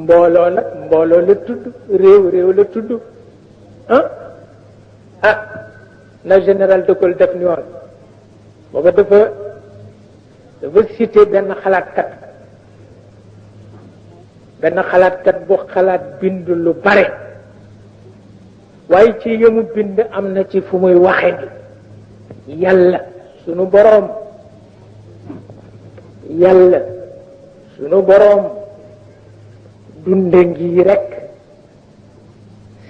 mbooloo nag mbooloo la tudd réew la tudd na général de Gaulle def ni woon booba dafa cité benn xalaatkat bu xalaat bind lu bare waaye ci yëmu bind am na ci fu muy waxe ni yàlla sunu boroom dunde ngi rekk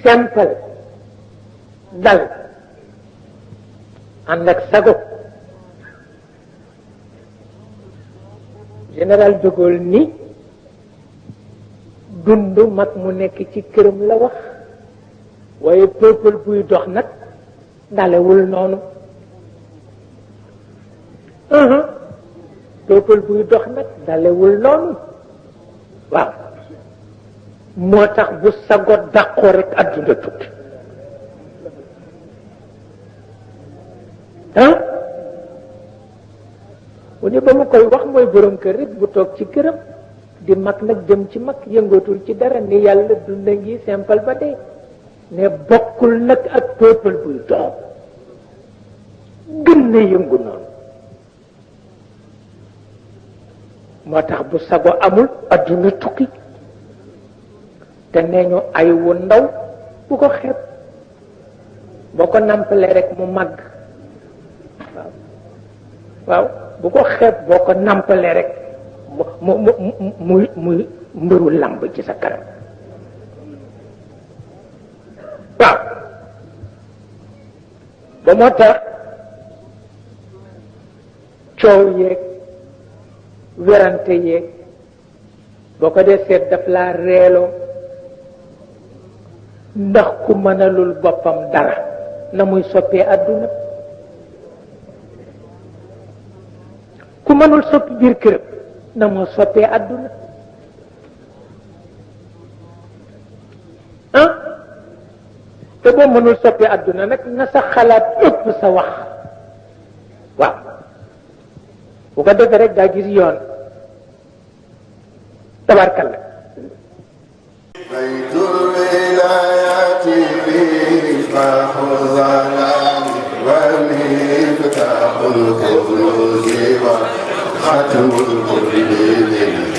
simple dal ànd ak sago général de Gaulle ni dund mag mu nekk ci këram la wax waaye peuple buy dox nag dalewul noonu peuple buy dox nag dalewul noonu waaw moo tax bu sago dàqoo rek adduna tukki bu ne ba mu koy wax mooy borom kër rek bu toog ci këram di mag nag jëm ci mag yëngatul ci dara ni yàlla dunda ngi simple ba dee ne bokkul nag ak peuple buy dox gën na yëngu noonu moo tax bu sago amul adduna tukki te nee ñu ay wu ndaw bu ko xeeb boo ko nampalee rek mu màgg waaw bu ko xeeb boo ko nampalee rek muy mbëru lamb ci sa kanam waaw ba moo tax coow yeeg werante yeeg boo ko dee seet daf laa reeloo ndax ku mënalul boppam dara na muy soppee àdduna ku mënul soppi biir këram na moo soppee àdduna te boo mënul soppee àdduna nag na sa xalaat ëpp sa wax waaw bu ko defee rek daa gis yoon tabarkalla بيت الولايات مفتاح الظلام ومفتاح الكنوز وختم الكل